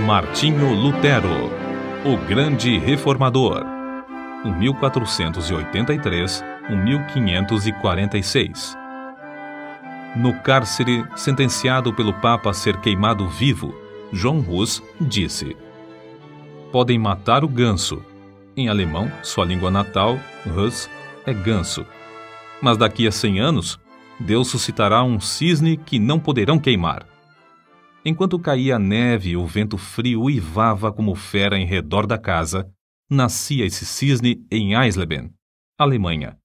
Martinho Lutero, o grande reformador, 1483–1546. No cárcere, sentenciado pelo Papa a ser queimado vivo, João Hus disse: podem matar o ganso. Em alemão, sua língua natal, Hus, é ganso. Mas daqui a 100 anos, Deus suscitará um cisne que não poderão queimar. Enquanto caía a neve e o vento frio uivava como fera em redor da casa, nascia esse cisne em Eisleben, Alemanha.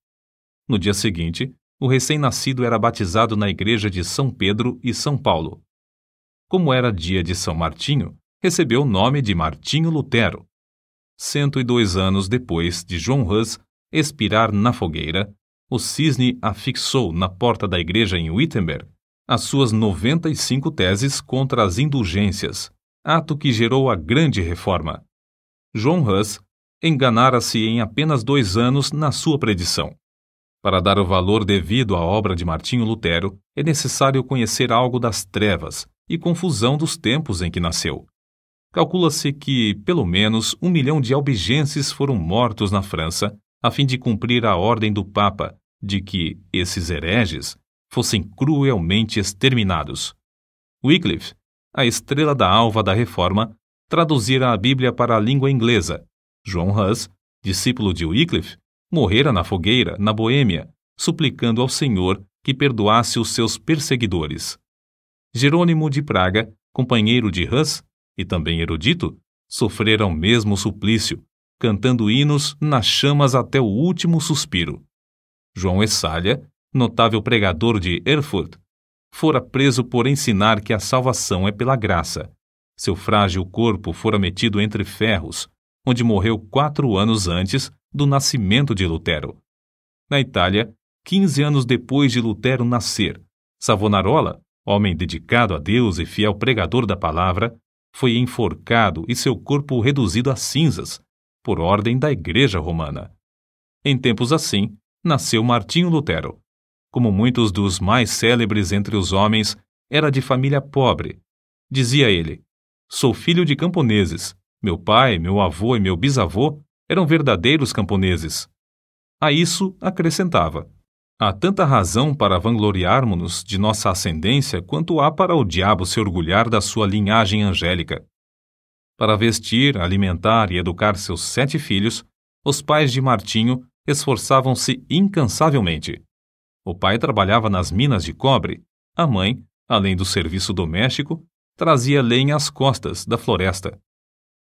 No dia seguinte, o recém-nascido era batizado na igreja de São Pedro e São Paulo. Como era dia de São Martinho, recebeu o nome de Martinho Lutero. 102 anos depois de João Hus expirar na fogueira, o cisne afixou na porta da igreja em Wittenberg as suas 95 teses contra as indulgências, ato que gerou a grande reforma. João Hus enganara-se em apenas 2 anos na sua predição. Para dar o valor devido à obra de Martinho Lutero, é necessário conhecer algo das trevas e confusão dos tempos em que nasceu. Calcula-se que, pelo menos, 1 milhão de albigenses foram mortos na França a fim de cumprir a ordem do Papa de que esses hereges fossem cruelmente exterminados. Wycliffe, a estrela da alva da Reforma, traduzira a Bíblia para a língua inglesa. João Hus, discípulo de Wycliffe, morrera na fogueira, na Boêmia, suplicando ao Senhor que perdoasse os seus perseguidores. Jerônimo de Praga, companheiro de Hus, e também erudito, sofrera o mesmo suplício, cantando hinos nas chamas até o último suspiro. João Essália, notável pregador de Erfurt, fora preso por ensinar que a salvação é pela graça. Seu frágil corpo fora metido entre ferros, onde morreu 4 anos antes do nascimento de Lutero. Na Itália, 15 anos depois de Lutero nascer, Savonarola, homem dedicado a Deus e fiel pregador da palavra, foi enforcado e seu corpo reduzido a cinzas, por ordem da Igreja Romana. Em tempos assim, nasceu Martinho Lutero. Como muitos dos mais célebres entre os homens, era de família pobre. Dizia ele: sou filho de camponeses. Meu pai, meu avô e meu bisavô eram verdadeiros camponeses. A isso acrescentava: há tanta razão para vangloriarmos-nos de nossa ascendência quanto há para o diabo se orgulhar da sua linhagem angélica. Para vestir, alimentar e educar seus 7 filhos, os pais de Martinho esforçavam-se incansavelmente. O pai trabalhava nas minas de cobre. A mãe, além do serviço doméstico, trazia lenha às costas da floresta.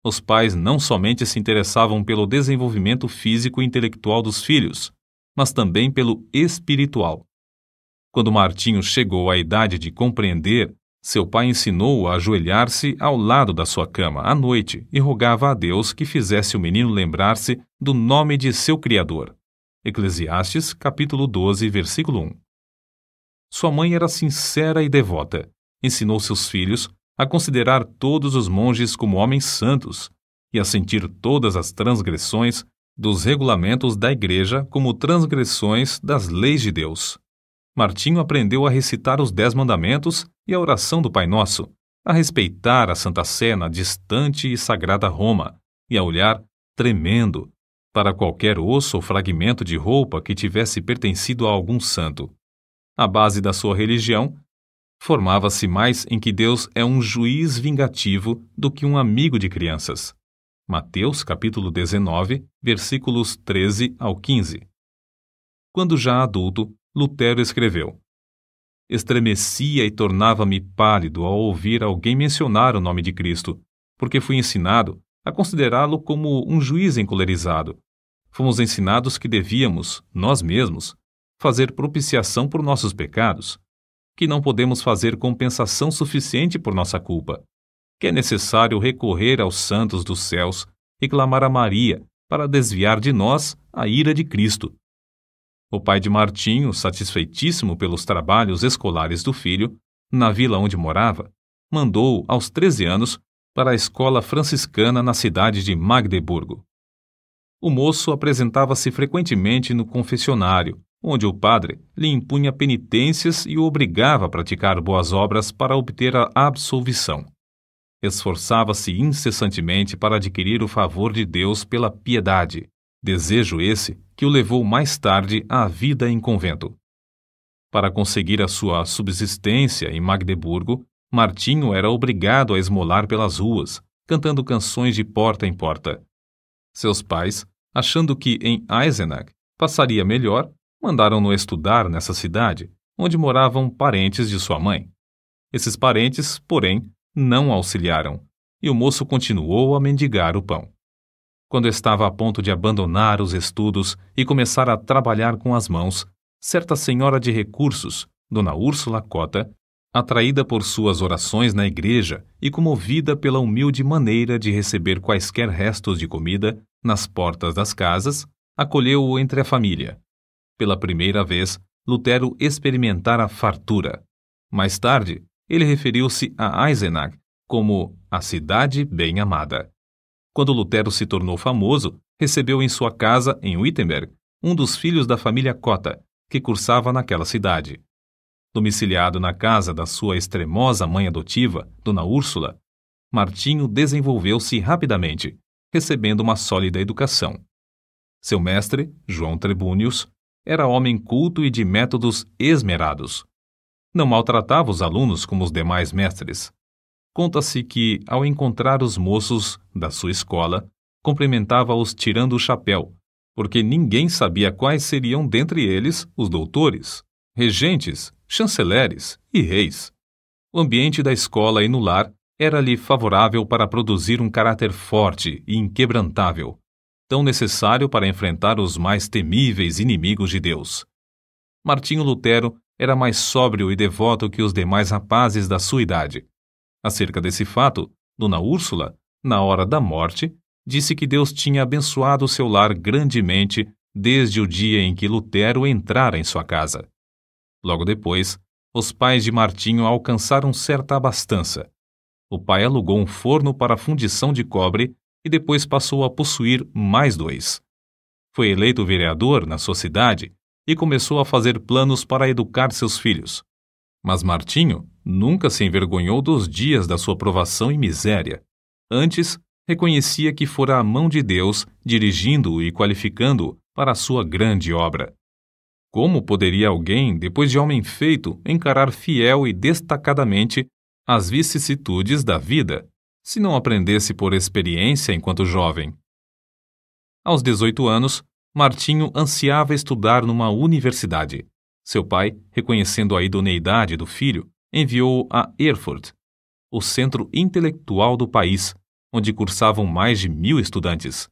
Os pais não somente se interessavam pelo desenvolvimento físico e intelectual dos filhos, mas também pelo espiritual. Quando Martinho chegou à idade de compreender, seu pai ensinou-o a ajoelhar-se ao lado da sua cama à noite e rogava a Deus que fizesse o menino lembrar-se do nome de seu Criador. Eclesiastes, capítulo 12, versículo 1. Sua mãe era sincera e devota. Ensinou seus filhos a considerar todos os monges como homens santos e a sentir todas as transgressões dos regulamentos da Igreja como transgressões das leis de Deus. Martinho aprendeu a recitar os 10 mandamentos e a oração do Pai Nosso, a respeitar a Santa Sé na distante e sagrada Roma e a olhar, tremendo, para qualquer osso ou fragmento de roupa que tivesse pertencido a algum santo. A base da sua religião formava-se mais em que Deus é um juiz vingativo do que um amigo de crianças. Mateus, capítulo 19, versículos 13 ao 15. Quando já adulto, Lutero escreveu: estremecia e tornava-me pálido ao ouvir alguém mencionar o nome de Cristo, porque fui ensinado a considerá-lo como um juiz encolerizado. Fomos ensinados que devíamos, nós mesmos, fazer propiciação por nossos pecados, que não podemos fazer compensação suficiente por nossa culpa, que é necessário recorrer aos santos dos céus e clamar a Maria para desviar de nós a ira de Cristo. O pai de Martinho, satisfeitíssimo pelos trabalhos escolares do filho, na vila onde morava, mandou-o, aos 13 anos, para a escola franciscana na cidade de Magdeburgo. O moço apresentava-se frequentemente no confessionário, onde o padre lhe impunha penitências e o obrigava a praticar boas obras para obter a absolvição. Esforçava-se incessantemente para adquirir o favor de Deus pela piedade, desejo esse que o levou mais tarde à vida em convento. Para conseguir a sua subsistência em Magdeburgo, Martinho era obrigado a esmolar pelas ruas, cantando canções de porta em porta. Seus pais, achando que em Eisenach passaria melhor, mandaram-no estudar nessa cidade, onde moravam parentes de sua mãe. Esses parentes, porém, não auxiliaram, e o moço continuou a mendigar o pão. Quando estava a ponto de abandonar os estudos e começar a trabalhar com as mãos, certa senhora de recursos, Dona Úrsula Cota, atraída por suas orações na igreja e comovida pela humilde maneira de receber quaisquer restos de comida nas portas das casas, acolheu-o entre a família. Pela primeira vez, Lutero experimentara fartura. Mais tarde, ele referiu-se a Eisenach como a cidade bem amada. Quando Lutero se tornou famoso, recebeu em sua casa, em Wittenberg, um dos filhos da família Cota, que cursava naquela cidade. Domiciliado na casa da sua extremosa mãe adotiva, Dona Úrsula, Martinho desenvolveu-se rapidamente, recebendo uma sólida educação. Seu mestre, João Trebúnius, era homem culto e de métodos esmerados. Não maltratava os alunos como os demais mestres. Conta-se que, ao encontrar os moços da sua escola, cumprimentava-os tirando o chapéu, porque ninguém sabia quais seriam dentre eles os doutores, regentes, chanceleres e reis. O ambiente da escola e no lar era-lhe favorável para produzir um caráter forte e inquebrantável, tão necessário para enfrentar os mais temíveis inimigos de Deus. Martinho Lutero era mais sóbrio e devoto que os demais rapazes da sua idade. Acerca desse fato, Dona Úrsula, na hora da morte, disse que Deus tinha abençoado seu lar grandemente desde o dia em que Lutero entrara em sua casa. Logo depois, os pais de Martinho alcançaram certa abastança. O pai alugou um forno para fundição de cobre e depois passou a possuir mais 2. Foi eleito vereador na sua cidade e começou a fazer planos para educar seus filhos. Mas Martinho nunca se envergonhou dos dias da sua provação e miséria. Antes, reconhecia que fora a mão de Deus dirigindo-o e qualificando-o para a sua grande obra. Como poderia alguém, depois de homem feito, encarar fiel e destacadamente as vicissitudes da vida, se não aprendesse por experiência enquanto jovem? Aos 18 anos, Martinho ansiava estudar numa universidade. Seu pai, reconhecendo a idoneidade do filho, enviou-o a Erfurt, o centro intelectual do país, onde cursavam mais de 1000 estudantes.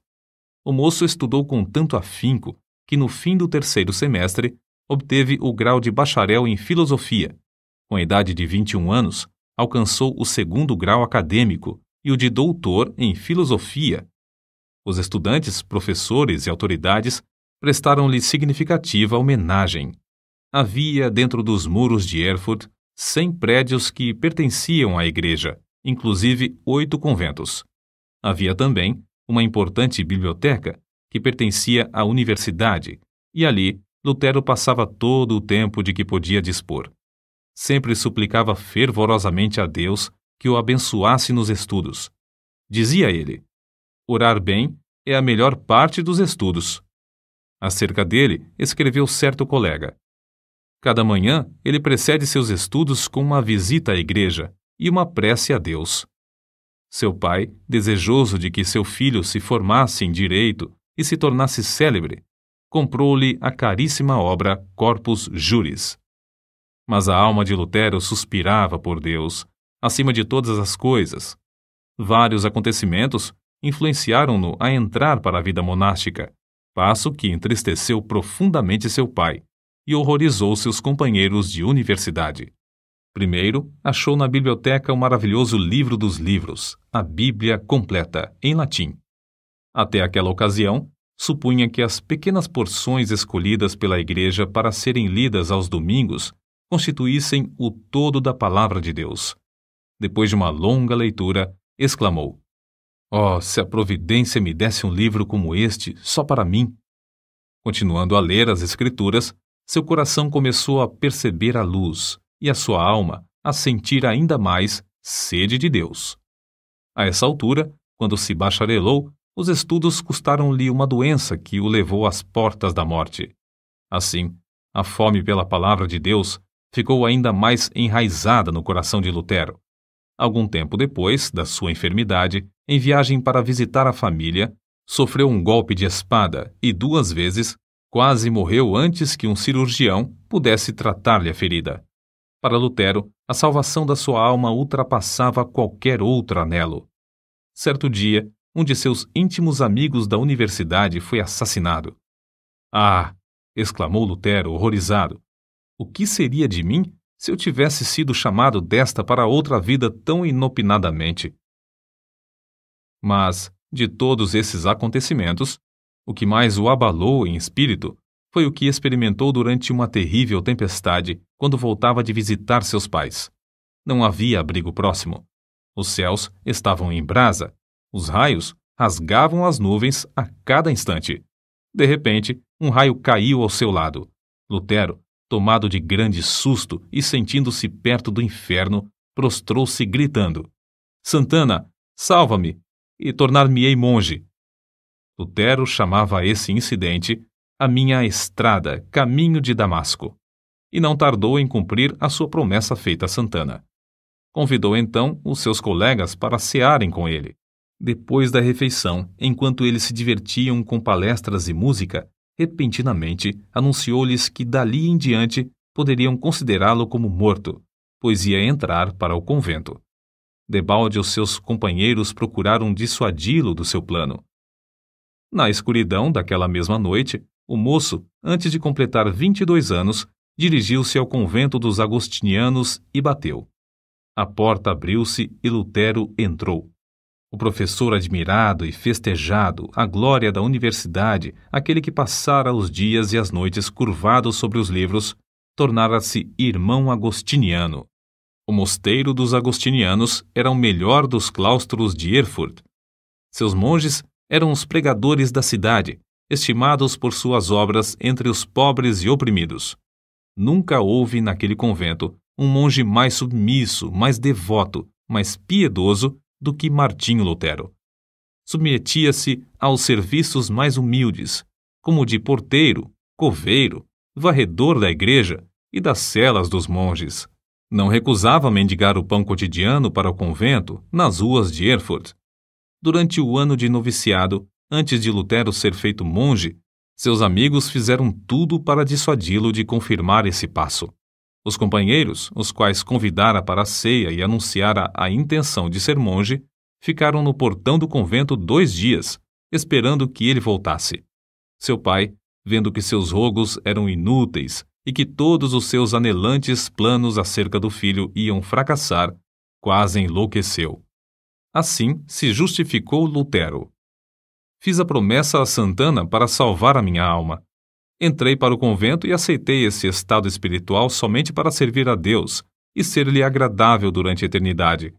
O moço estudou com tanto afinco que, no fim do 3º semestre, obteve o grau de bacharel em filosofia. Com a idade de 21 anos, alcançou o 2º grau acadêmico e o de doutor em filosofia. Os estudantes, professores e autoridades prestaram-lhe significativa homenagem. Havia, dentro dos muros de Erfurt, 100 prédios que pertenciam à igreja, inclusive 8 conventos. Havia também uma importante biblioteca que pertencia à universidade, e ali Lutero passava todo o tempo de que podia dispor. Sempre suplicava fervorosamente a Deus que o abençoasse nos estudos. Dizia ele: orar bem é a melhor parte dos estudos. Acerca dele, escreveu certo colega: cada manhã ele precede seus estudos com uma visita à igreja e uma prece a Deus. Seu pai, desejoso de que seu filho se formasse em direito e se tornasse célebre, comprou-lhe a caríssima obra Corpus Juris. Mas a alma de Lutero suspirava por Deus, acima de todas as coisas. Vários acontecimentos influenciaram-no a entrar para a vida monástica, passo que entristeceu profundamente seu pai e horrorizou seus companheiros de universidade. Primeiro, achou na biblioteca o maravilhoso livro dos livros, a Bíblia completa, em latim. Até aquela ocasião, supunha que as pequenas porções escolhidas pela igreja para serem lidas aos domingos constituíssem o todo da palavra de Deus. Depois de uma longa leitura, exclamou: "Oh, se a providência me desse um livro como este, só para mim!" Continuando a ler as Escrituras, seu coração começou a perceber a luz e a sua alma a sentir ainda mais sede de Deus. A essa altura, quando se bacharelou, os estudos custaram-lhe uma doença que o levou às portas da morte. Assim, a fome pela palavra de Deus ficou ainda mais enraizada no coração de Lutero. Algum tempo depois da sua enfermidade, em viagem para visitar a família, sofreu um golpe de espada e 2 vezes quase morreu antes que um cirurgião pudesse tratar-lhe a ferida. Para Lutero, a salvação da sua alma ultrapassava qualquer outro anelo. Certo dia, um de seus íntimos amigos da universidade foi assassinado. Ah! Exclamou Lutero, horrorizado. O que seria de mim se eu tivesse sido chamado desta para outra vida tão inopinadamente? Mas, de todos esses acontecimentos, o que mais o abalou em espírito foi o que experimentou durante uma terrível tempestade quando voltava de visitar seus pais. Não havia abrigo próximo. Os céus estavam em brasa. Os raios rasgavam as nuvens a cada instante. De repente, um raio caiu ao seu lado. Lutero, tomado de grande susto e sentindo-se perto do inferno, prostrou-se gritando: Santana, salva-me, e tornar-me-ei monge. Lutero chamava esse incidente a minha estrada, caminho de Damasco, e não tardou em cumprir a sua promessa feita a Santana. Convidou então os seus colegas para cearem com ele. Depois da refeição, enquanto eles se divertiam com palestras e música, repentinamente anunciou-lhes que dali em diante poderiam considerá-lo como morto, pois ia entrar para o convento. Debalde os seus companheiros procuraram dissuadi-lo do seu plano. Na escuridão daquela mesma noite, o moço, antes de completar 22 anos, dirigiu-se ao convento dos agostinianos e bateu. A porta abriu-se e Lutero entrou. O professor admirado e festejado, a glória da universidade, aquele que passara os dias e as noites curvado sobre os livros, tornara-se irmão agostiniano. O mosteiro dos agostinianos era o melhor dos claustros de Erfurt. Seus monges eram os pregadores da cidade, estimados por suas obras entre os pobres e oprimidos. Nunca houve naquele convento um monge mais submisso, mais devoto, mais piedoso do que Martinho Lutero. Submetia-se aos serviços mais humildes, como de porteiro, coveiro, varredor da igreja e das celas dos monges. Não recusava mendigar o pão cotidiano para o convento nas ruas de Erfurt. Durante o ano de noviciado, antes de Lutero ser feito monge, seus amigos fizeram tudo para dissuadi-lo de confirmar esse passo. Os companheiros, os quais convidara para a ceia e anunciara a intenção de ser monge, ficaram no portão do convento 2 dias, esperando que ele voltasse. Seu pai, vendo que seus rogos eram inúteis e que todos os seus anelantes planos acerca do filho iam fracassar, quase enlouqueceu. Assim se justificou Lutero. Fiz a promessa a Santana para salvar a minha alma. Entrei para o convento e aceitei esse estado espiritual somente para servir a Deus e ser-lhe agradável durante a eternidade.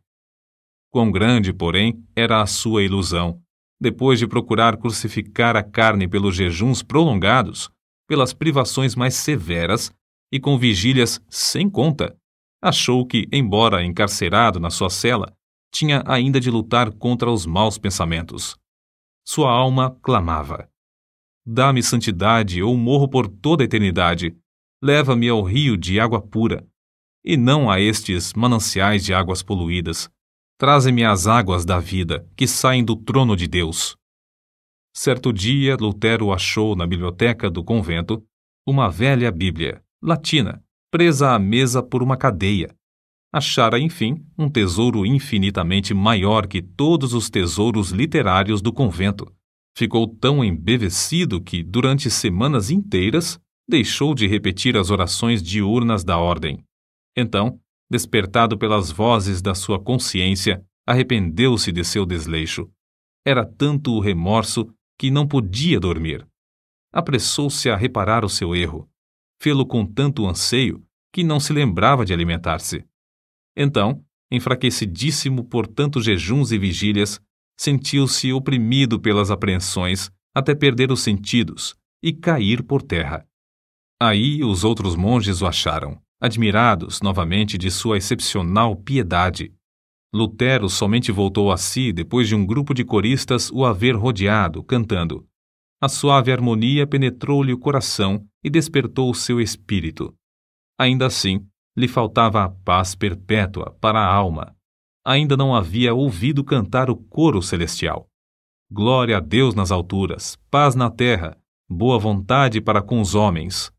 Quão grande, porém, era a sua ilusão, depois de procurar crucificar a carne pelos jejuns prolongados, pelas privações mais severas e com vigílias sem conta, achou que, embora encarcerado na sua cela, tinha ainda de lutar contra os maus pensamentos. Sua alma clamava: dá-me santidade ou morro por toda a eternidade. Leva-me ao rio de água pura, e não a estes mananciais de águas poluídas. Traze-me as águas da vida, que saem do trono de Deus. Certo dia, Lutero achou na biblioteca do convento uma velha Bíblia, latina, presa à mesa por uma cadeia. Achara, enfim, um tesouro infinitamente maior que todos os tesouros literários do convento. Ficou tão embevecido que, durante semanas inteiras, deixou de repetir as orações diurnas da ordem. Então, despertado pelas vozes da sua consciência, arrependeu-se de seu desleixo. Era tanto o remorso que não podia dormir. Apressou-se a reparar o seu erro. Fê-lo com tanto anseio que não se lembrava de alimentar-se. Então, enfraquecidíssimo por tantos jejuns e vigílias, sentiu-se oprimido pelas apreensões até perder os sentidos e cair por terra. Aí os outros monges o acharam, admirados novamente de sua excepcional piedade. Lutero somente voltou a si depois de um grupo de coristas o haver rodeado, cantando. A suave harmonia penetrou-lhe o coração e despertou o seu espírito. Ainda assim, lhe faltava a paz perpétua para a alma. Ainda não havia ouvido cantar o coro celestial. Glória a Deus nas alturas, paz na terra, boa vontade para com os homens.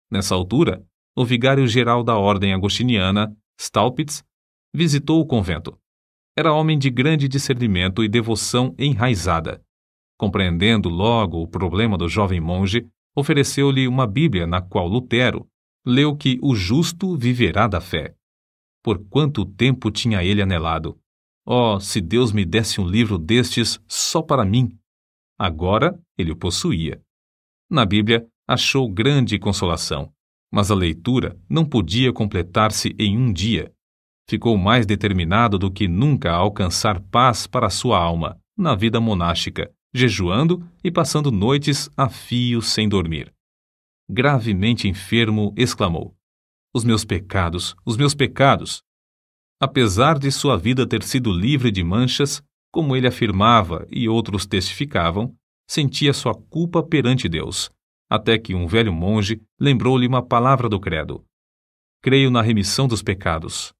Nessa altura, o vigário-geral da ordem agostiniana, Staupitz, visitou o convento. Era homem de grande discernimento e devoção enraizada. Compreendendo logo o problema do jovem monge, ofereceu-lhe uma Bíblia na qual Lutero leu que o justo viverá da fé. Por quanto tempo tinha ele anelado! Oh, se Deus me desse um livro destes só para mim! Agora ele o possuía. Na Bíblia achou grande consolação, mas a leitura não podia completar-se em um dia. Ficou mais determinado do que nunca a alcançar paz para sua alma, na vida monástica, jejuando e passando noites a fio sem dormir. Gravemente enfermo, exclamou: os meus pecados, os meus pecados! Apesar de sua vida ter sido livre de manchas, como ele afirmava e outros testificavam, sentia sua culpa perante Deus, até que um velho monge lembrou-lhe uma palavra do credo: creio na remissão dos pecados.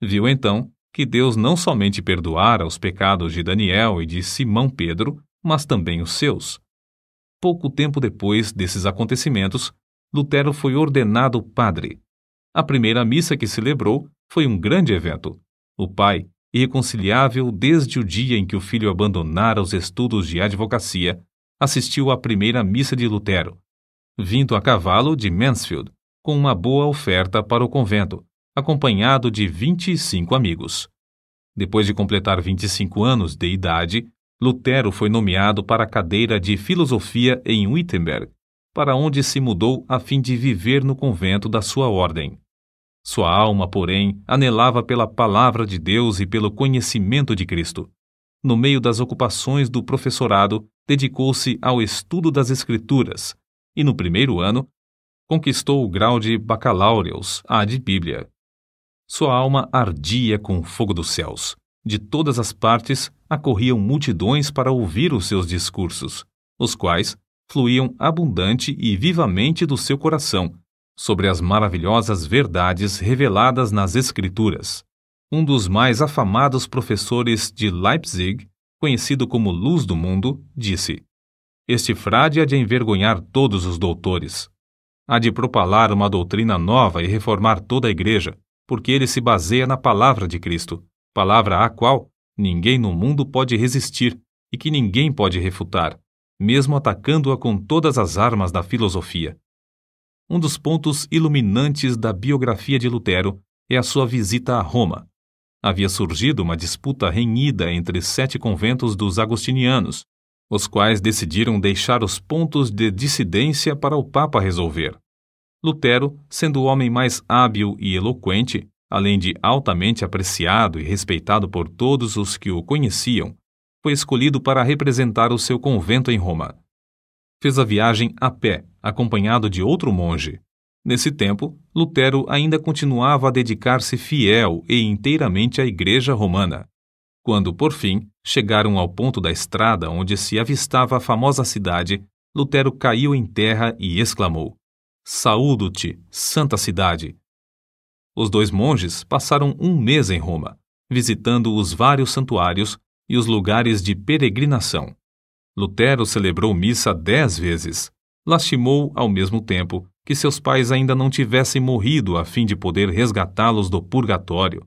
Viu então que Deus não somente perdoara os pecados de Daniel e de Simão Pedro, mas também os seus. Pouco tempo depois desses acontecimentos, Lutero foi ordenado padre. A primeira missa que celebrou foi um grande evento. O pai, irreconciliável desde o dia em que o filho abandonara os estudos de advocacia, assistiu à primeira missa de Lutero, vindo a cavalo de Mansfield, com uma boa oferta para o convento, acompanhado de 25 amigos. Depois de completar 25 anos de idade, Lutero foi nomeado para a cadeira de filosofia em Wittenberg, para onde se mudou a fim de viver no convento da sua ordem. Sua alma, porém, anelava pela palavra de Deus e pelo conhecimento de Cristo. No meio das ocupações do professorado, dedicou-se ao estudo das Escrituras e, no primeiro ano, conquistou o grau de bacalaureus ad Bíblia. Sua alma ardia com o fogo dos céus. De todas as partes acorriam multidões para ouvir os seus discursos, os quais fluíam abundante e vivamente do seu coração, sobre as maravilhosas verdades reveladas nas Escrituras. Um dos mais afamados professores de Leipzig, conhecido como Luz do Mundo, disse: este frade há de envergonhar todos os doutores. Há de propalar uma doutrina nova e reformar toda a igreja, porque ele se baseia na palavra de Cristo, palavra à qual ninguém no mundo pode resistir e que ninguém pode refutar, mesmo atacando-a com todas as armas da filosofia. Um dos pontos iluminantes da biografia de Lutero é a sua visita a Roma. Havia surgido uma disputa renhida entre 7 conventos dos agostinianos, os quais decidiram deixar os pontos de dissidência para o Papa resolver. Lutero, sendo o homem mais hábil e eloquente, além de altamente apreciado e respeitado por todos os que o conheciam, foi escolhido para representar o seu convento em Roma. Fez a viagem a pé, acompanhado de outro monge. Nesse tempo, Lutero ainda continuava a dedicar-se fiel e inteiramente à Igreja Romana. Quando, por fim, chegaram ao ponto da estrada onde se avistava a famosa cidade, Lutero caiu em terra e exclamou: saúdo-te, santa cidade! Os 2 monges passaram um mês em Roma, visitando os vários santuários e os lugares de peregrinação. Lutero celebrou missa 10 vezes. Lastimou, ao mesmo tempo, que seus pais ainda não tivessem morrido a fim de poder resgatá-los do purgatório.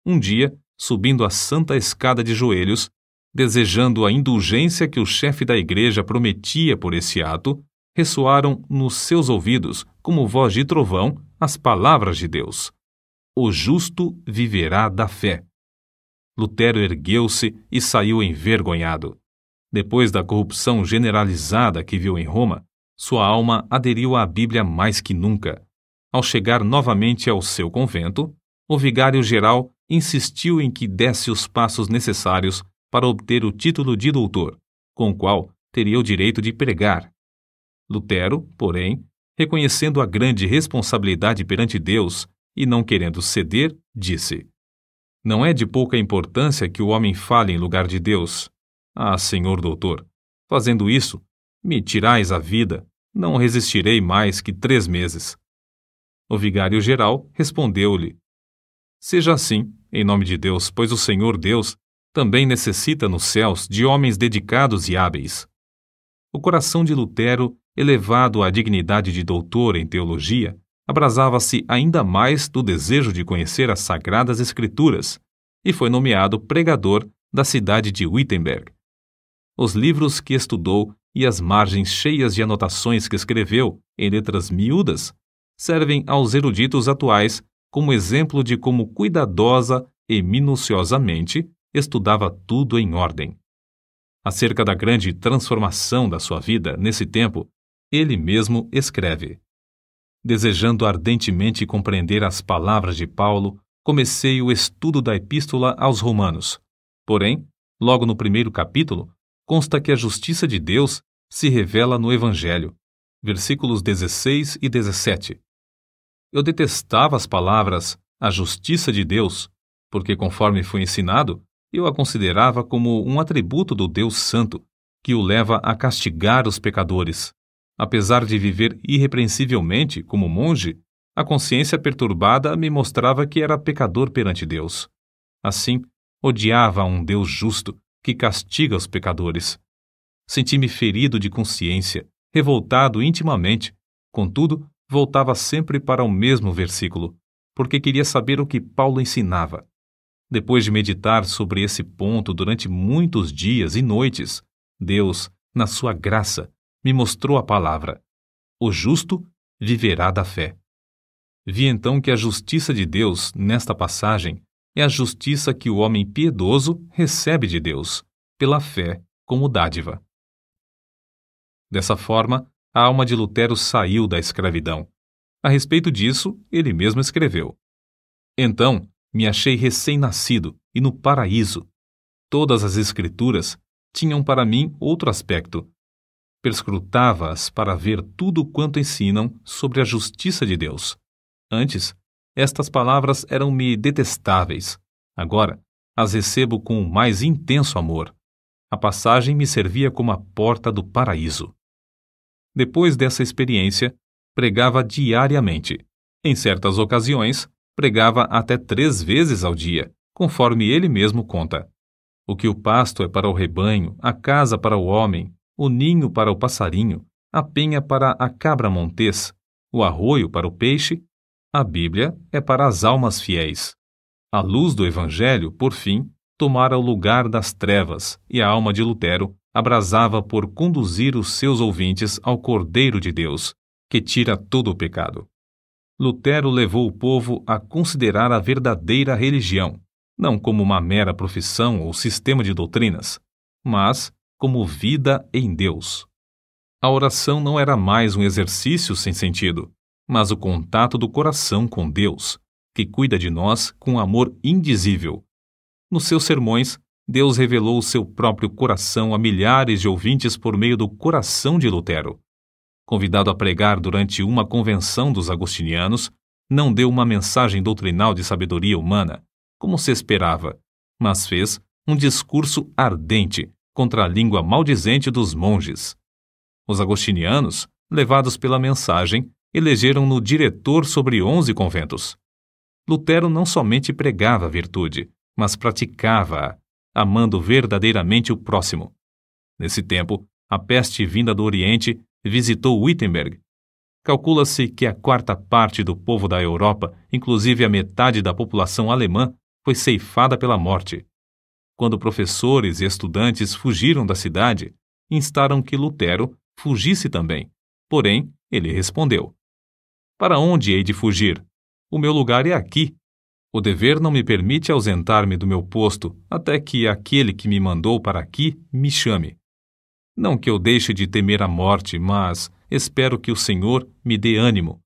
Um dia, subindo a santa escada de joelhos, desejando a indulgência que o chefe da igreja prometia por esse ato, ressoaram nos seus ouvidos, como voz de trovão, as palavras de Deus: o justo viverá da fé. Lutero ergueu-se e saiu envergonhado. Depois da corrupção generalizada que viu em Roma, sua alma aderiu à Bíblia mais que nunca. Ao chegar novamente ao seu convento, o vigário-geral insistiu em que desse os passos necessários para obter o título de doutor, com o qual teria o direito de pregar. Lutero, porém, reconhecendo a grande responsabilidade perante Deus e não querendo ceder, disse: Não é de pouca importância que o homem fale em lugar de Deus. Ah, senhor doutor, fazendo isso, me tirais a vida, não resistirei mais que 3 meses. O vigário-geral respondeu-lhe: seja assim, em nome de Deus, pois o Senhor Deus também necessita nos céus de homens dedicados e hábeis. O coração de Lutero, elevado à dignidade de doutor em teologia, abrasava-se ainda mais do desejo de conhecer as Sagradas Escrituras e foi nomeado pregador da cidade de Wittenberg. Os livros que estudou e as margens cheias de anotações que escreveu em letras miúdas servem aos eruditos atuais como exemplo de como cuidadosa e minuciosamente estudava tudo em ordem. Acerca da grande transformação da sua vida nesse tempo, ele mesmo escreve: desejando ardentemente compreender as palavras de Paulo, comecei o estudo da Epístola aos Romanos. Porém, logo no primeiro capítulo, consta que a justiça de Deus se revela no Evangelho. Versículos 16 e 17. Eu detestava as palavras "a justiça de Deus", porque, conforme foi ensinado, eu a considerava como um atributo do Deus Santo, que o leva a castigar os pecadores. Apesar de viver irrepreensivelmente como monge, a consciência perturbada me mostrava que era pecador perante Deus. Assim, odiava a um Deus justo que castiga os pecadores. Senti-me ferido de consciência, revoltado intimamente. Contudo, voltava sempre para o mesmo versículo, porque queria saber o que Paulo ensinava. Depois de meditar sobre esse ponto durante muitos dias e noites, Deus, na sua graça, me mostrou a palavra: o justo viverá da fé. Vi então que a justiça de Deus, nesta passagem, é a justiça que o homem piedoso recebe de Deus, pela fé como dádiva. Dessa forma, a alma de Lutero saiu da escravidão. A respeito disso, ele mesmo escreveu: então, me achei recém-nascido e no paraíso. Todas as Escrituras tinham para mim outro aspecto. Perscrutava-as para ver tudo quanto ensinam sobre a justiça de Deus. Antes, estas palavras eram-me detestáveis. Agora, as recebo com o mais intenso amor. A passagem me servia como a porta do paraíso. Depois dessa experiência, pregava diariamente. Em certas ocasiões, pregava até 3 vezes ao dia, conforme ele mesmo conta. O que o pasto é para o rebanho, a casa para o homem, o ninho para o passarinho, a penha para a cabra montês, o arroio para o peixe, a Bíblia é para as almas fiéis. A luz do Evangelho, por fim, tomara o lugar das trevas, e a alma de Lutero abrasava por conduzir os seus ouvintes ao Cordeiro de Deus, que tira todo o pecado. Lutero levou o povo a considerar a verdadeira religião, não como uma mera profissão ou sistema de doutrinas, mas como vida em Deus. A oração não era mais um exercício sem sentido, mas o contato do coração com Deus, que cuida de nós com amor indizível. Nos seus sermões, Deus revelou o seu próprio coração a milhares de ouvintes por meio do coração de Lutero. Convidado a pregar durante uma convenção dos agostinianos, não deu uma mensagem doutrinal de sabedoria humana, como se esperava, mas fez um discurso ardente contra a língua maldizente dos monges. Os agostinianos, levados pela mensagem, elegeram-no diretor sobre 11 conventos. Lutero não somente pregava a virtude, mas praticava-a, amando verdadeiramente o próximo. Nesse tempo, a peste vinda do Oriente visitou Wittenberg. Calcula-se que a 1/4 do povo da Europa, inclusive a metade da população alemã, foi ceifada pela morte. Quando professores e estudantes fugiram da cidade, instaram que Lutero fugisse também. Porém, ele respondeu: para onde hei de fugir? O meu lugar é aqui. O dever não me permite ausentar-me do meu posto até que aquele que me mandou para aqui me chame. Não que eu deixe de temer a morte, mas espero que o Senhor me dê ânimo.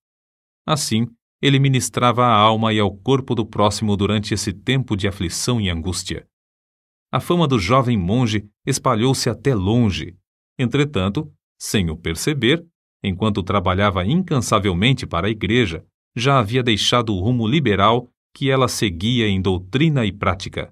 Assim, ele ministrava à alma e ao corpo do próximo durante esse tempo de aflição e angústia. A fama do jovem monge espalhou-se até longe. Entretanto, sem o perceber, enquanto trabalhava incansavelmente para a igreja, já havia deixado o rumo liberal que ela seguia em doutrina e prática.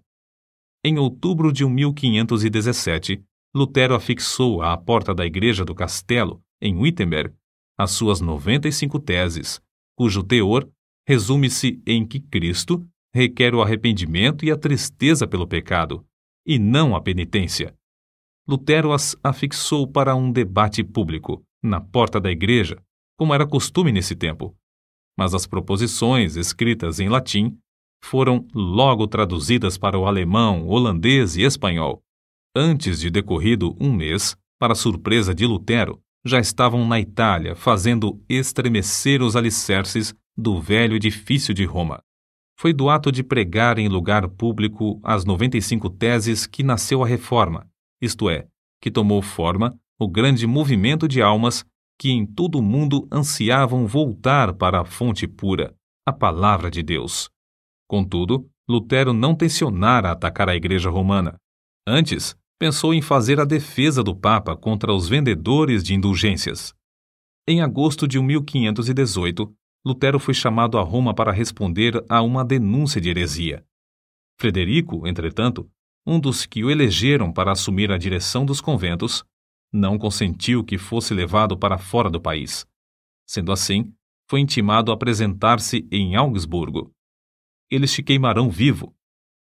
Em outubro de 1517, Lutero afixou à porta da igreja do castelo, em Wittenberg, as suas 95 teses, cujo teor resume-se em que Cristo requer o arrependimento e a tristeza pelo pecado, e não a penitência. Lutero as afixou para um debate público, na porta da igreja, como era costume nesse tempo. Mas as proposições, escritas em latim, foram logo traduzidas para o alemão, holandês e espanhol. Antes de decorrido um mês, para surpresa de Lutero, já estavam na Itália fazendo estremecer os alicerces do velho edifício de Roma. Foi do ato de pregar em lugar público as 95 teses que nasceu a Reforma, isto é, que tomou forma o grande movimento de almas que em todo o mundo ansiavam voltar para a fonte pura, a palavra de Deus. Contudo, Lutero não tencionara atacar a Igreja Romana. Antes, pensou em fazer a defesa do Papa contra os vendedores de indulgências. Em agosto de 1518, Lutero foi chamado a Roma para responder a uma denúncia de heresia. Frederico, entretanto, um dos que o elegeram para assumir a direção dos conventos, não consentiu que fosse levado para fora do país. Sendo assim, foi intimado a apresentar-se em Augsburgo. Eles te queimarão vivo,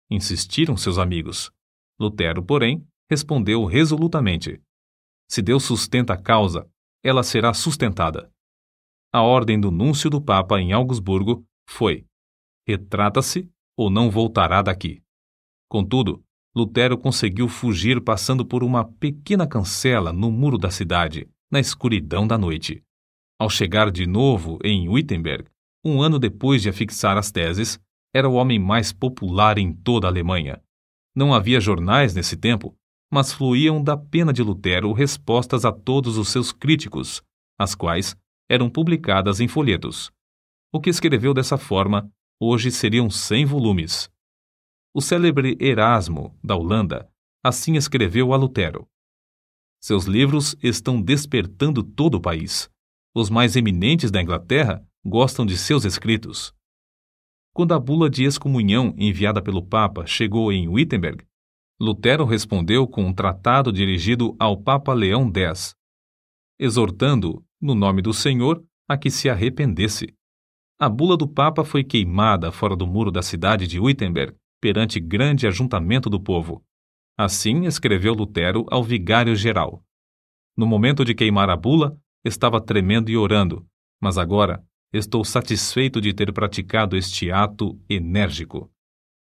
insistiram seus amigos. Lutero, porém, respondeu resolutamente: se Deus sustenta a causa, ela será sustentada. A ordem do núncio do Papa em Augsburgo foi: retrata-se ou não voltará daqui. Contudo, Lutero conseguiu fugir passando por uma pequena cancela no muro da cidade, na escuridão da noite. Ao chegar de novo em Wittenberg, um ano depois de afixar as teses, era o homem mais popular em toda a Alemanha. Não havia jornais nesse tempo, mas fluíam da pena de Lutero respostas a todos os seus críticos, as quais eram publicadas em folhetos. O que escreveu dessa forma, hoje seriam 100 volumes. O célebre Erasmo, da Holanda, assim escreveu a Lutero: seus livros estão despertando todo o país. Os mais eminentes da Inglaterra gostam de seus escritos. Quando a bula de excomunhão enviada pelo Papa chegou em Wittenberg, Lutero respondeu com um tratado dirigido ao Papa Leão X, exortando-o, no nome do Senhor, a que se arrependesse. A bula do Papa foi queimada fora do muro da cidade de Wittenberg, perante grande ajuntamento do povo. Assim escreveu Lutero ao vigário-geral. No momento de queimar a bula, estava tremendo e orando, mas agora estou satisfeito de ter praticado este ato enérgico.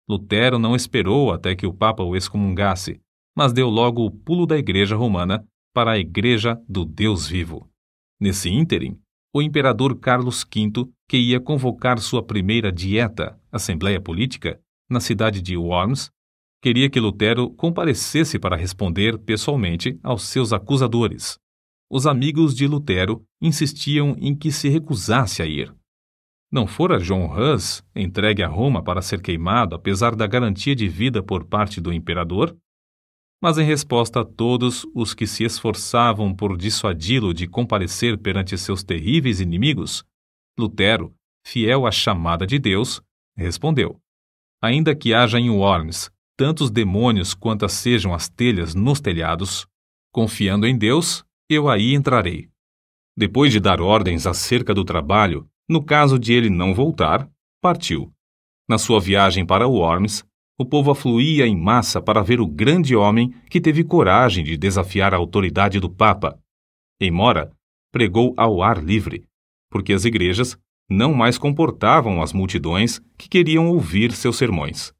Lutero não esperou até que o Papa o excomungasse, mas deu logo o pulo da Igreja Romana para a Igreja do Deus vivo. Nesse ínterim, o imperador Carlos V, que ia convocar sua primeira dieta, Assembleia Política, na cidade de Worms, queria que Lutero comparecesse para responder pessoalmente aos seus acusadores. Os amigos de Lutero insistiam em que se recusasse a ir. Não fora John Hus entregue a Roma para ser queimado apesar da garantia de vida por parte do imperador? Mas em resposta a todos os que se esforçavam por dissuadi-lo de comparecer perante seus terríveis inimigos, Lutero, fiel à chamada de Deus, respondeu: ainda que haja em Worms tantos demônios quantas sejam as telhas nos telhados, confiando em Deus, eu aí entrarei. Depois de dar ordens acerca do trabalho, no caso de ele não voltar, partiu. Na sua viagem para Worms, o povo afluía em massa para ver o grande homem que teve coragem de desafiar a autoridade do Papa. Em Mora, pregou ao ar livre, porque as igrejas não mais comportavam as multidões que queriam ouvir seus sermões.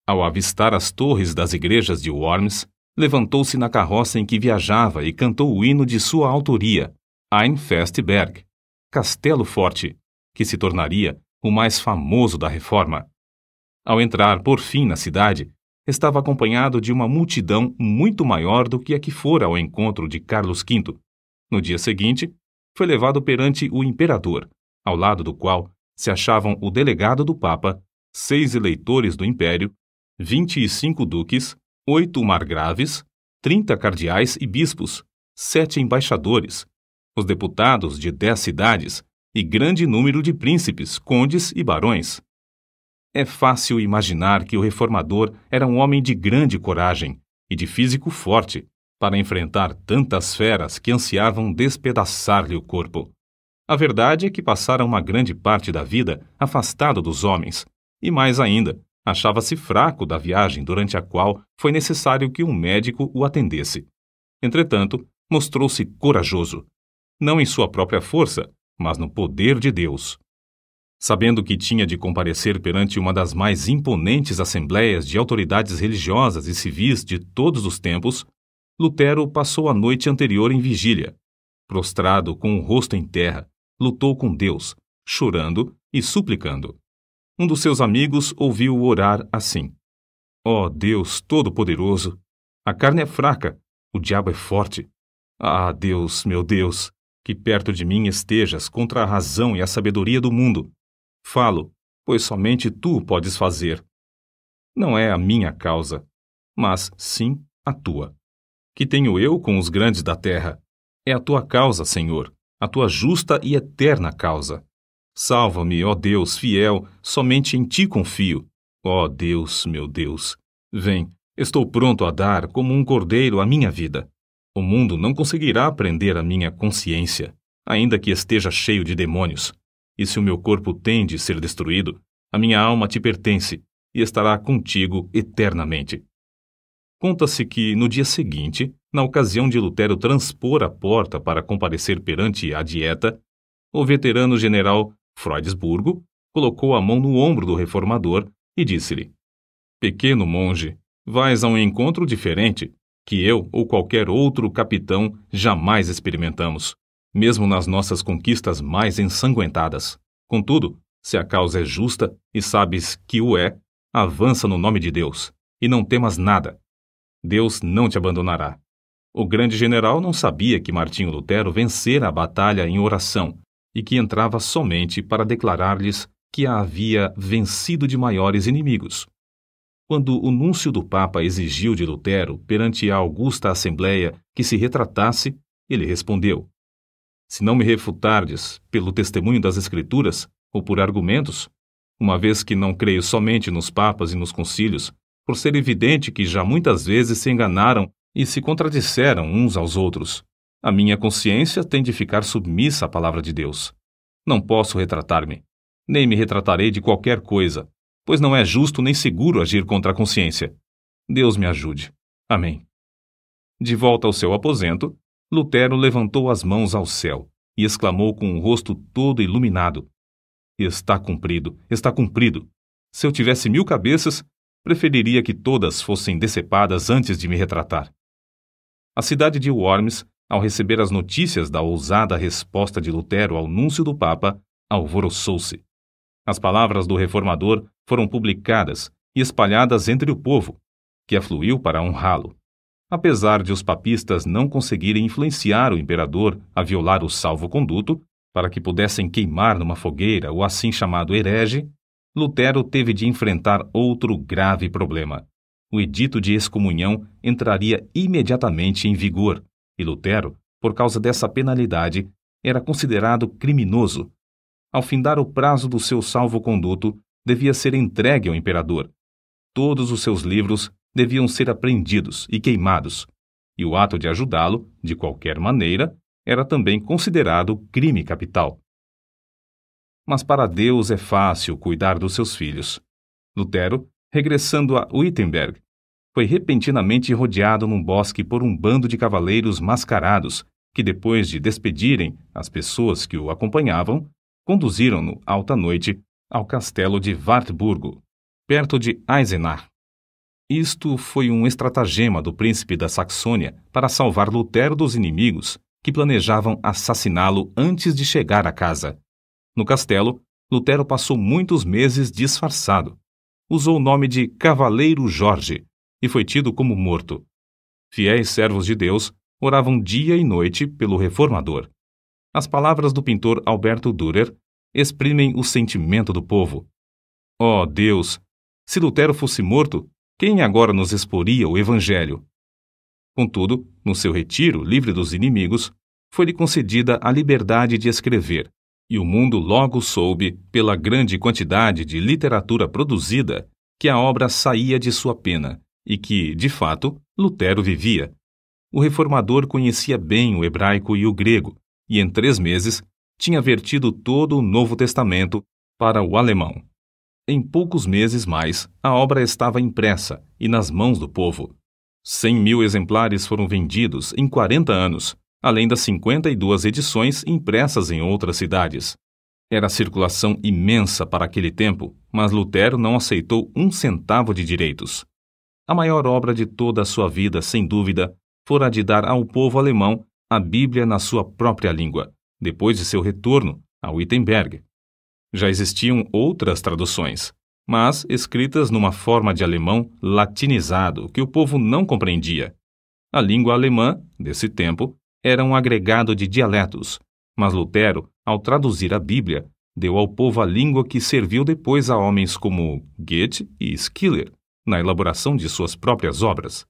Ao avistar as torres das igrejas de Worms, levantou-se na carroça em que viajava e cantou o hino de sua autoria, Ein feste Berg, Castelo Forte, que se tornaria o mais famoso da Reforma. Ao entrar, por fim, na cidade, estava acompanhado de uma multidão muito maior do que a que fora ao encontro de Carlos V. No dia seguinte, foi levado perante o imperador, ao lado do qual se achavam o delegado do Papa, 6 eleitores do Império, 25 duques, 8 margraves, 30 cardeais e bispos, 7 embaixadores, os deputados de 10 cidades e grande número de príncipes, condes e barões. É fácil imaginar que o reformador era um homem de grande coragem e de físico forte para enfrentar tantas feras que ansiavam despedaçar-lhe o corpo. A verdade é que passara uma grande parte da vida afastado dos homens, e mais ainda, achava-se fraco da viagem durante a qual foi necessário que um médico o atendesse. Entretanto, mostrou-se corajoso, não em sua própria força, mas no poder de Deus. Sabendo que tinha de comparecer perante uma das mais imponentes assembleias de autoridades religiosas e civis de todos os tempos, Lutero passou a noite anterior em vigília. Prostrado com o rosto em terra, lutou com Deus, chorando e suplicando. Um dos seus amigos ouviu-o orar assim: Ó Deus Todo-Poderoso, a carne é fraca, o diabo é forte. Ah, Deus, meu Deus, que perto de mim estejas contra a razão e a sabedoria do mundo. Falo, pois somente tu podes fazer. Não é a minha causa, mas sim a tua. Que tenho eu com os grandes da terra? É a tua causa, Senhor, a tua justa e eterna causa. Salva-me, ó Deus fiel, somente em ti confio. Ó Deus, meu Deus, vem, estou pronto a dar como um cordeiro a minha vida. O mundo não conseguirá prender a minha consciência, ainda que esteja cheio de demônios. E se o meu corpo tem de ser destruído, a minha alma te pertence e estará contigo eternamente. Conta-se que, no dia seguinte, na ocasião de Lutero transpor a porta para comparecer perante a Dieta, o veterano general Freudsburgo colocou a mão no ombro do reformador e disse-lhe: Pequeno monge, vais a um encontro diferente, que eu ou qualquer outro capitão jamais experimentamos, mesmo nas nossas conquistas mais ensanguentadas. Contudo, se a causa é justa e sabes que o é, avança no nome de Deus, e não temas nada. Deus não te abandonará. O grande general não sabia que Martinho Lutero vencera a batalha em oração e que entrava somente para declarar-lhes que a havia vencido de maiores inimigos. Quando o núncio do Papa exigiu de Lutero, perante a augusta Assembleia, que se retratasse, ele respondeu: Se não me refutardes pelo testemunho das Escrituras ou por argumentos, uma vez que não creio somente nos papas e nos concílios, por ser evidente que já muitas vezes se enganaram e se contradisseram uns aos outros, a minha consciência tem de ficar submissa à palavra de Deus. Não posso retratar-me, nem me retratarei de qualquer coisa, pois não é justo nem seguro agir contra a consciência. Deus me ajude. Amém. De volta ao seu aposento, Lutero levantou as mãos ao céu e exclamou com o rosto todo iluminado: Está cumprido, está cumprido. Se eu tivesse 1000 cabeças, preferiria que todas fossem decepadas antes de me retratar. A cidade de Worms, ao receber as notícias da ousada resposta de Lutero ao núncio do Papa, alvoroçou-se. As palavras do reformador foram publicadas e espalhadas entre o povo, que afluiu para honrá-lo. Apesar de os papistas não conseguirem influenciar o imperador a violar o salvo-conduto, para que pudessem queimar numa fogueira o assim chamado herege, Lutero teve de enfrentar outro grave problema. O edito de excomunhão entraria imediatamente em vigor, e Lutero, por causa dessa penalidade, era considerado criminoso. Ao findar o prazo do seu salvo-conduto, devia ser entregue ao imperador. Todos os seus livros deviam ser apreendidos e queimados, e o ato de ajudá-lo, de qualquer maneira, era também considerado crime capital. Mas para Deus é fácil cuidar dos seus filhos. Lutero, regressando a Wittenberg, foi repentinamente rodeado num bosque por um bando de cavaleiros mascarados que, depois de despedirem as pessoas que o acompanhavam, conduziram-no alta noite ao castelo de Wartburgo, perto de Eisenach. Isto foi um estratagema do príncipe da Saxônia para salvar Lutero dos inimigos que planejavam assassiná-lo antes de chegar à casa. No castelo, Lutero passou muitos meses disfarçado. Usou o nome de Cavaleiro Jorge e foi tido como morto. Fiéis servos de Deus oravam dia e noite pelo reformador. As palavras do pintor Alberto Dürer exprimem o sentimento do povo. Ó Deus, se Lutero fosse morto, quem agora nos exporia o Evangelho? Contudo, no seu retiro, livre dos inimigos, foi-lhe concedida a liberdade de escrever, E o mundo logo soube, pela grande quantidade de literatura produzida, que a obra saía de sua pena e que, de fato, Lutero vivia. O reformador conhecia bem o hebraico e o grego, e em 3 meses tinha vertido todo o Novo Testamento para o alemão. Em poucos meses mais, a obra estava impressa e nas mãos do povo. 100.000 exemplares foram vendidos em 40 anos, além das 52 edições impressas em outras cidades. Era circulação imensa para aquele tempo, mas Lutero não aceitou 1 centavo de direitos. A maior obra de toda a sua vida, sem dúvida, fora a de dar ao povo alemão a Bíblia na sua própria língua, depois de seu retorno a Wittenberg. Já existiam outras traduções, mas escritas numa forma de alemão latinizado que o povo não compreendia. A língua alemã, desse tempo, era um agregado de dialetos, mas Lutero, ao traduzir a Bíblia, deu ao povo a língua que serviu depois a homens como Goethe e Schiller, na elaboração de suas próprias obras.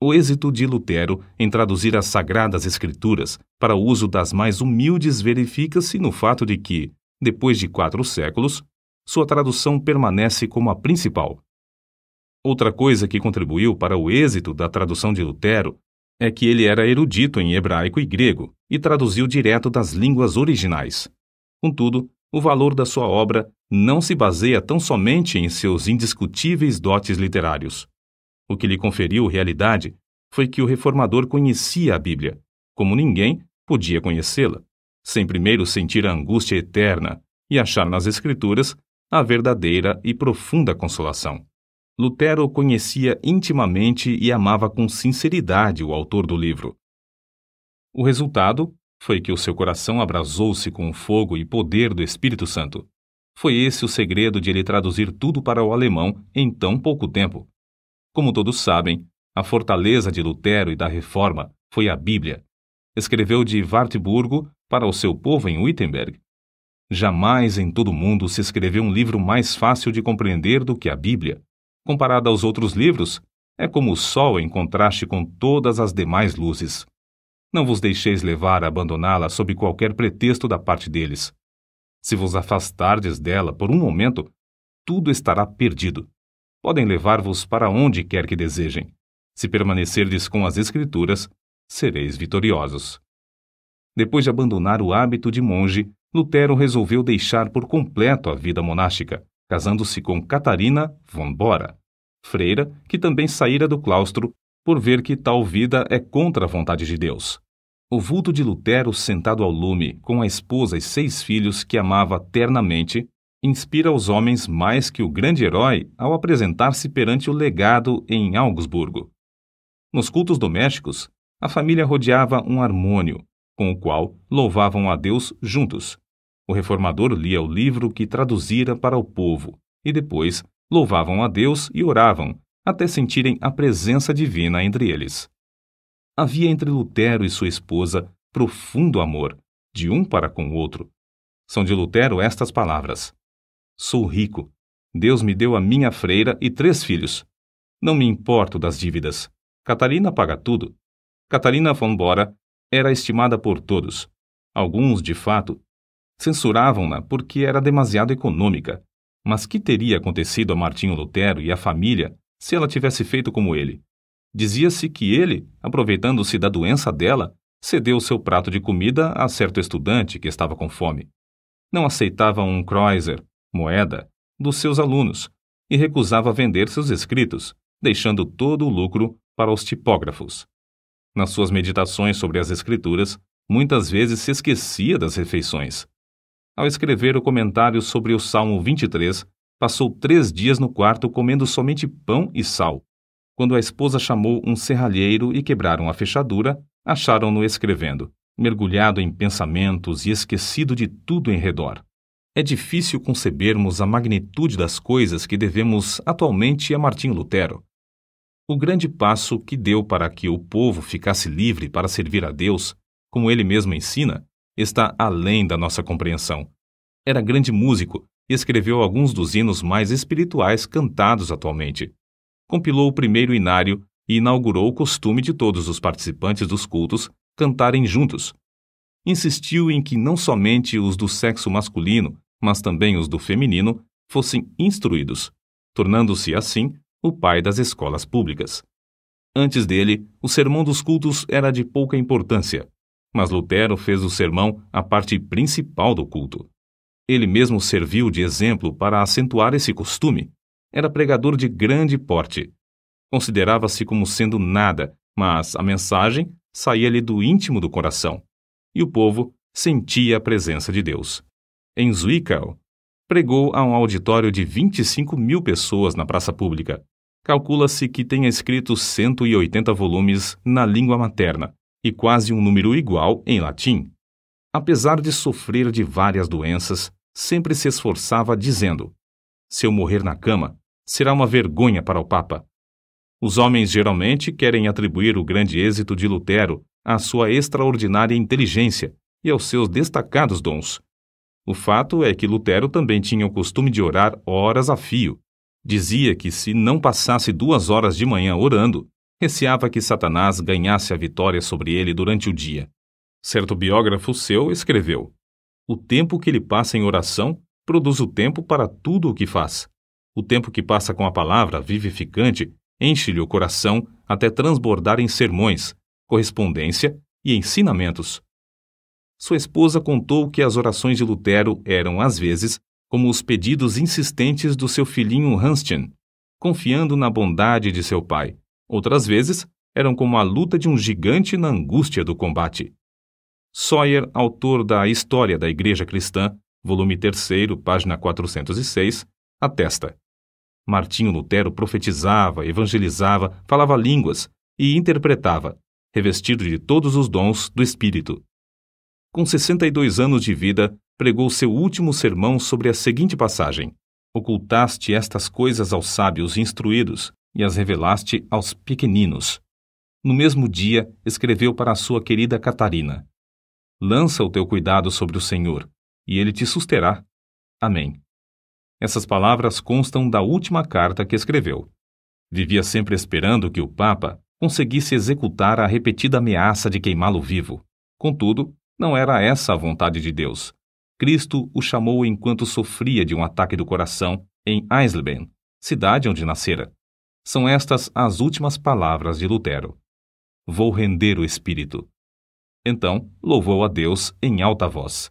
O êxito de Lutero em traduzir as Sagradas Escrituras para o uso das mais humildes verifica-se no fato de que, depois de 4 séculos, sua tradução permanece como a principal. Outra coisa que contribuiu para o êxito da tradução de Lutero é que ele era erudito em hebraico e grego e traduziu direto das línguas originais. Contudo, o valor da sua obra não se baseia tão somente em seus indiscutíveis dotes literários. O que lhe conferiu realidade foi que o reformador conhecia a Bíblia, como ninguém podia conhecê-la, sem primeiro sentir a angústia eterna e achar nas Escrituras a verdadeira e profunda consolação. Lutero conhecia intimamente e amava com sinceridade o autor do livro. O resultado foi que o seu coração abrasou-se com o fogo e poder do Espírito Santo. Foi esse o segredo de ele traduzir tudo para o alemão em tão pouco tempo. Como todos sabem, a fortaleza de Lutero e da Reforma foi a Bíblia. Escreveu de Wartburgo para o seu povo em Wittenberg. Jamais em todo o mundo se escreveu um livro mais fácil de compreender do que a Bíblia. Comparada aos outros livros, é como o sol em contraste com todas as demais luzes. Não vos deixeis levar a abandoná-la sob qualquer pretexto da parte deles. Se vos afastardes dela por um momento, tudo estará perdido. Podem levar-vos para onde quer que desejem. Se permanecerdes com as Escrituras, sereis vitoriosos. Depois de abandonar o hábito de monge, Lutero resolveu deixar por completo a vida monástica, casando-se com Catarina von Bora, freira que também saíra do claustro por ver que tal vida é contra a vontade de Deus. O vulto de Lutero sentado ao lume, com a esposa e 6 filhos que amava ternamente, inspira os homens mais que o grande herói ao apresentar-se perante o legado em Augsburgo. Nos cultos domésticos, a família rodeava um harmônio, com o qual louvavam a Deus juntos. O reformador lia o livro que traduzira para o povo, e depois louvavam a Deus e oravam, até sentirem a presença divina entre eles. Havia entre Lutero e sua esposa profundo amor, de um para com o outro. São de Lutero estas palavras: Sou rico. Deus me deu a minha freira e 3 filhos. Não me importo das dívidas. Catarina paga tudo. Catarina von Bora era estimada por todos. Alguns, de fato, censuravam-na porque era demasiado econômica. Mas que teria acontecido a Martinho Lutero e à família se ela tivesse feito como ele? Dizia-se que ele, aproveitando-se da doença dela, cedeu seu prato de comida a certo estudante que estava com fome. Não aceitava um kreuzer, moeda, dos seus alunos e recusava vender seus escritos, deixando todo o lucro para os tipógrafos. Nas suas meditações sobre as Escrituras, muitas vezes se esquecia das refeições. Ao escrever o comentário sobre o Salmo 23, passou 3 dias no quarto comendo somente pão e sal. Quando a esposa chamou um serralheiro e quebraram a fechadura, acharam-no escrevendo, mergulhado em pensamentos e esquecido de tudo em redor. É difícil concebermos a magnitude das coisas que devemos atualmente a Martinho Lutero. O grande passo que deu para que o povo ficasse livre para servir a Deus, como ele mesmo ensina, está além da nossa compreensão. Era grande músico e escreveu alguns dos hinos mais espirituais cantados atualmente. Compilou o primeiro inário e inaugurou o costume de todos os participantes dos cultos cantarem juntos. insistiu em que não somente os do sexo masculino, mas também os do feminino, fossem instruídos, tornando-se, assim, o pai das escolas públicas. Antes dele, o sermão dos cultos era de pouca importância, mas Lutero fez do sermão a parte principal do culto. Ele mesmo serviu de exemplo para acentuar esse costume. Era pregador de grande porte. Considerava-se como sendo nada, mas a mensagem saía-lhe do íntimo do coração, e o povo sentia a presença de Deus. Em Zwickau, pregou a um auditório de 25.000 pessoas na praça pública. Calcula-se que tenha escrito 180 volumes na língua materna e quase um número igual em latim. Apesar de sofrer de várias doenças, sempre se esforçava dizendo: se eu morrer na cama, será uma vergonha para o Papa. Os homens geralmente querem atribuir o grande êxito de Lutero à sua extraordinária inteligência e aos seus destacados dons. O fato é que Lutero também tinha o costume de orar horas a fio. Dizia que se não passasse 2 horas de manhã orando, receava que Satanás ganhasse a vitória sobre ele durante o dia. Certo biógrafo seu escreveu: o tempo que ele passa em oração produz o tempo para tudo o que faz. O tempo que passa com a palavra vivificante enche-lhe o coração até transbordar em sermões, correspondência e ensinamentos. Sua esposa contou que as orações de Lutero eram, às vezes, como os pedidos insistentes do seu filhinho Hanschen, confiando na bondade de seu pai. Outras vezes, eram como a luta de um gigante na angústia do combate. Sawyer, autor da História da Igreja Cristã, volume 3, página 406, atesta: Martinho Lutero profetizava, evangelizava, falava línguas e interpretava, revestido de todos os dons do Espírito. Com 62 anos de vida, pregou seu último sermão sobre a seguinte passagem: ocultaste estas coisas aos sábios instruídos e as revelaste aos pequeninos. No mesmo dia, escreveu para a sua querida Catarina: lança o teu cuidado sobre o Senhor, e ele te susterá. Amém. Essas palavras constam da última carta que escreveu. Vivia sempre esperando que o Papa conseguisse executar a repetida ameaça de queimá-lo vivo. Contudo, não era essa a vontade de Deus. Cristo o chamou enquanto sofria de um ataque do coração em Eisleben, cidade onde nascera. São estas as últimas palavras de Lutero: vou render o espírito. Então, louvou a Deus em alta voz: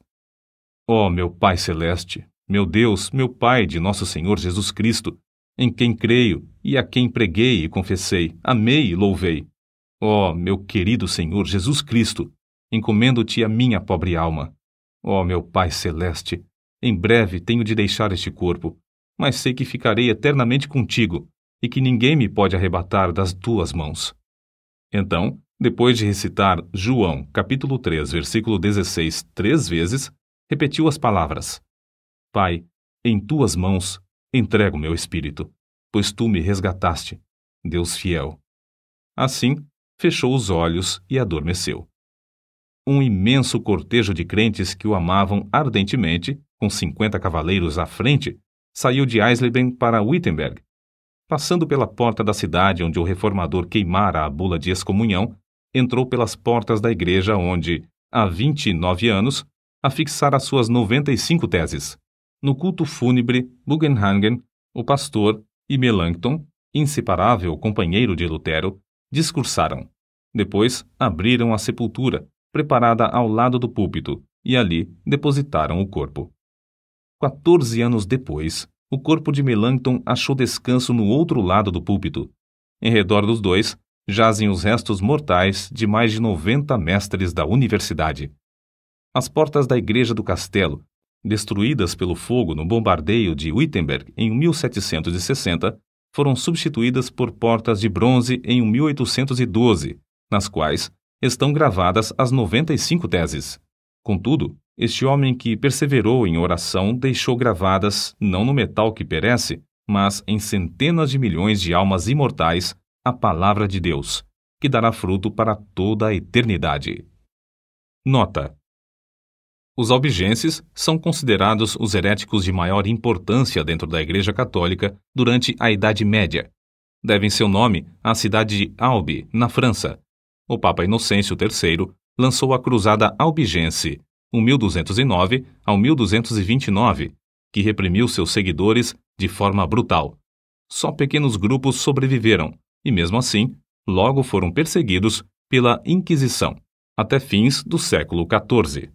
ó meu Pai Celeste, meu Deus, meu Pai de nosso Senhor Jesus Cristo, em quem creio e a quem preguei e confessei, amei e louvei. Ó meu querido Senhor Jesus Cristo, encomendo-te a minha pobre alma. Ó meu Pai Celeste, em breve tenho de deixar este corpo, mas sei que ficarei eternamente contigo e que ninguém me pode arrebatar das tuas mãos. Então, depois de recitar João, capítulo 3, versículo 16, 3 vezes, repetiu as palavras: Pai, em tuas mãos entrego meu espírito, pois tu me resgataste, Deus fiel. Assim, fechou os olhos e adormeceu. Um imenso cortejo de crentes que o amavam ardentemente, com 50 cavaleiros à frente, saiu de Eisleben para Wittenberg. Passando pela porta da cidade onde o reformador queimara a bula de excomunhão, entrou pelas portas da igreja onde, há 29 anos, afixara suas 95 teses. No culto fúnebre, Bugenhagen, o pastor, e Melanchthon, inseparável companheiro de Lutero, discursaram. Depois, abriram a sepultura, preparada ao lado do púlpito, e ali depositaram o corpo. 14 anos depois, o corpo de Melanchthon achou descanso no outro lado do púlpito. Em redor dos dois, jazem os restos mortais de mais de 90 mestres da universidade. As portas da igreja do castelo, destruídas pelo fogo no bombardeio de Wittenberg em 1760, foram substituídas por portas de bronze em 1812, nas quais estão gravadas as 95 teses. Contudo, este homem que perseverou em oração deixou gravadas, não no metal que perece, mas em centenas de milhões de almas imortais, a palavra de Deus, que dará fruto para toda a eternidade. Nota: os albigenses são considerados os heréticos de maior importância dentro da Igreja Católica durante a Idade Média. Devem seu nome à cidade de Albi, na França. O Papa Inocêncio III lançou a Cruzada Albigense, 1209 ao 1229, que reprimiu seus seguidores de forma brutal. Só pequenos grupos sobreviveram e, mesmo assim, logo foram perseguidos pela Inquisição, até fins do século XIV.